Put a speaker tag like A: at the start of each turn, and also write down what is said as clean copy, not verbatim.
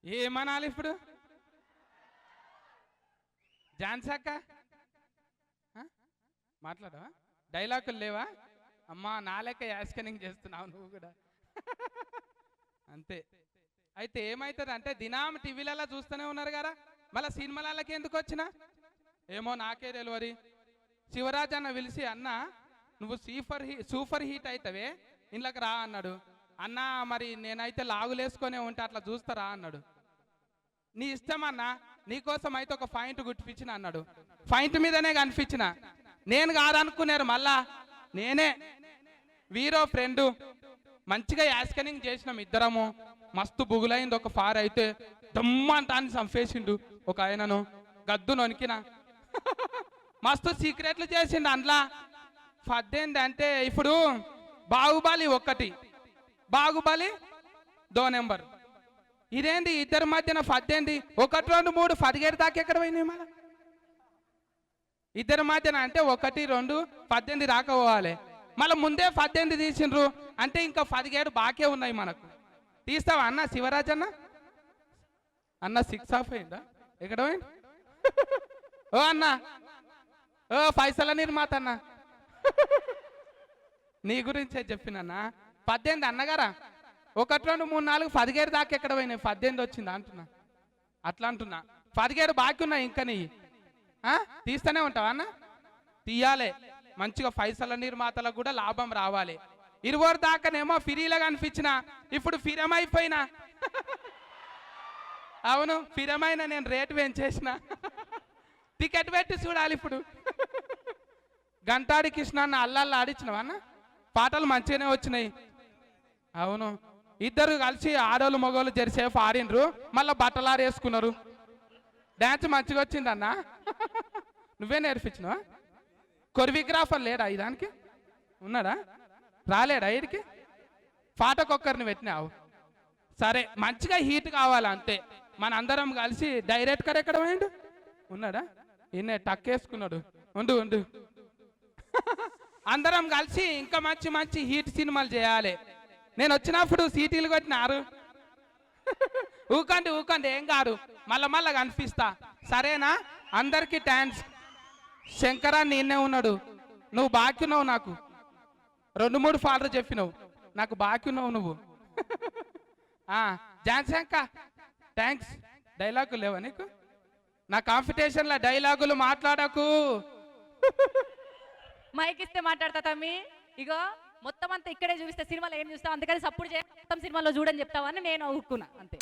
A: ఏమనాలి ఇప్పుడు? జాన్సక్క మాట్లాడవా? డైలాగులు లేవా? అమ్మా నా లెక్క యాస్కనింగ్ చేస్తున్నావు నువ్వు కూడా. అంతే. అయితే ఏమవుతుంది అంటే దినాం టీవీలలో చూస్తూనే ఉన్నారు కదా, మళ్ళీ సినిమాలకి ఎందుకు వచ్చినా ఏమో నాకే తెలియదు. శివరాజ్ అన్న పిలిచి అన్న నువ్వు సూపర్ హీట్ అవుతావే ఇంట్లోకి రా అన్నాడు. అన్న మరి నేనైతే లాగులేసుకొనే ఉంటే అట్లా చూస్తారా అన్నాడు. నీ ఇష్టం అన్న, నీకోసం అయితే ఒక పాయింట్ గుర్తిపించిన అన్నాడు. పాయింట్ మీదనే కనిపించిన. నేను కాదనుకున్నారు మళ్ళా, నేనే వీరో ఫ్రెండు మంచిగా యాస్కనింగ్ చేసినాం ఇద్దరము. మస్తు బుగులైంది. ఒక ఫార్ అయితే దమ్మంటాన్ని చంపేసిండు ఒక ఆయనను, గద్దు నొనికిన. మస్తు సీక్రెట్లు చేసిండు అందులో. పద్దెనిమిది అంటే ఇప్పుడు బాహుబలి ఒకటి, బాహుబలి 2 నెంబర్. ఇదేంటి ఇద్దరి మధ్యన 18, 1, 2, 3, 17 దాకా ఎక్కడ పోయినాయి మళ్ళీ ఇద్దరి మధ్యన? అంటే 1, 2, 18 దాకా పోవాలి. మళ్ళీ ముందే 18 తీసిండ్రు అంటే ఇంకా 17 బాకే ఉన్నాయి మనకు. తీస్తావా అన్న? శివరాజ్ అన్న అన్న 6 ఆఫ్ అయిందా? ఎక్కడ పోయింది? ఓ అన్న, ఓ పైసల నిర్మాత అన్న, నీ గురించే చెప్పినన్నా. 18 అన్నగారా. 1, 2, 3, 4, 17 దాకా ఎక్కడ పోయినాయి? 18 వచ్చిందా అంటున్నా. అట్లా అంటున్నా. 17 బాకీ ఉన్నాయి ఇంకా. నీ తీస్తూనే ఉంటావా అన్న? తీయాలి. మంచిగా పైసల నిర్మాతలకు కూడా లాభం రావాలి. 20 దాకానేమో ఫిరీలాగా అనిపించిన, ఇప్పుడు ఫిరమైపోయినా. అవును, ఫిరమైన నేను రేటు పెంచేసిన. టికెట్ పెట్టి చూడాలి ఇప్పుడు. గంటాడి కృష్ణ అన్న అల్లల్లా ఆడిచ్చినవా అన్న? పాటలు మంచిగానే వచ్చినాయి. అవును, ఇద్దరు కలిసి ఆడోళ్ళు మగోళ్ళు జరిసేపు ఆడినరు, మళ్ళీ బట్టలు ఆరేసుకున్నారు. డ్యాన్స్ మంచిగా వచ్చింది అన్న. నువ్వే నేర్పించినవా? కొరియోగ్రాఫర్ లేడా ఈ దానికి? ఉన్నాడా? రాలేడా వీడికి? పాటకొక్కరిని పెట్టినావు. సరే, మంచిగా హీట్ కావాలి అంతే. మన అందరం కలిసి డైరెక్టర్ ఎక్కడ పోయిండు? ఉన్నాడా? ఈయన టక్కేసుకున్నాడు. ఉండు ఉండు. అందరం కలిసి ఇంకా మంచి మంచి హీట్ సినిమాలు చేయాలి. నేను వచ్చినప్పుడు సీటీలు కొట్టినారు. ఊకండి ఊకండి, ఏం కాదు. మళ్ళా కనిపిస్తా. సరేనా? అందరికీ థ్యాంక్స్. శంకరా నిన్నే ఉన్నాడు. నువ్వు బాకీ ఉన్నావు నాకు. 2, 3 ఫాల్లు చెప్పినావు, నాకు బాకీ ఉన్నావు నువ్వు. జాన్సంక థ్యాంక్స్. డైలాగులు లేవా నీకు? నా కాంపిటీషన్లో డైలాగులు మాట్లాడకు.
B: మైక్ ఇస్తే మాట్లాడతా తమ్మి. ఇగో మొత్తం అంతా ఇక్కడే చూపిస్తే సినిమాలో ఏం చూస్తావు, అందుకని సపోర్ట్ చేయ మొత్తం సినిమాలో చూడని చెప్తావని నేను ఊరుకున్నా అంతే.